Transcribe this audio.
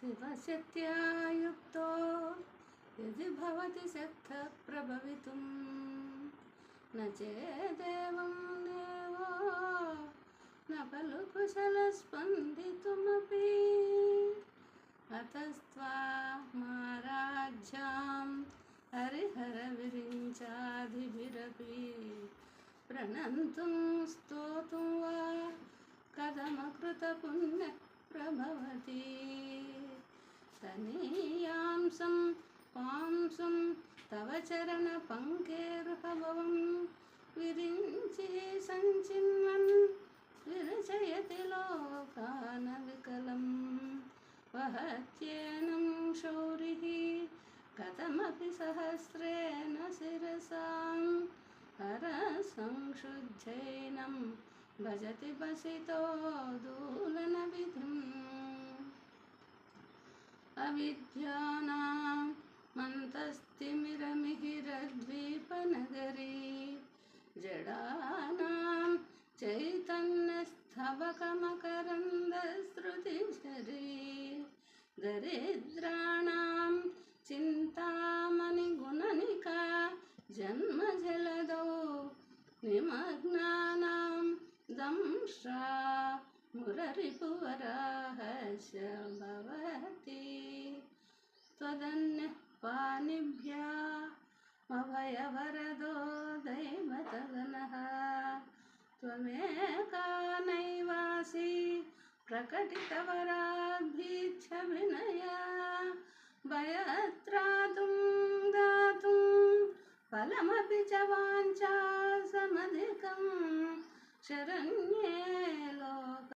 शिवशक्त्या युक्तो यदि भवति शक्तः प्रभवितुं न चेदेवं देवो न खलु कुशलस्पन्दितुमपि अतस्त्वामाराध्यां हरिहरविरिञ्चादिभिरपि प्रणन्तुं स्तोतुं वा कथमकृतपुण्यः प्रभवति तनीयांसं पांसुं तव चरणपङ्केरुहभवं विरिञ्चि सञ्चिन्वन् विरचयति लोकानविकलं वहत्येनं शौरिः कथमपि सहस्रेण शिरसां हरसंशुद्धैनं भजति वसितो दूलनविधिम् अविद्यानां मन्तस्तिमिरमिहिरद्वीपनगरी जडानां चैतन्यस्तवकमकरन्दश्रुतिझरी दरिद्राणां चिन्तामणिगुणनिका जन्मजलदौ निमग्नानां दंष्ट्रा मुररिपुवराहस्य भवति त्वदन्यः पाणिभ्यामभयवरदो दैवतगणः त्वमेका नैवासि प्रकटितवराद्भीच्छविनया भयत्रातुं दातुं फलमपि च वाञ्छा समधिकं शरण्ये लोक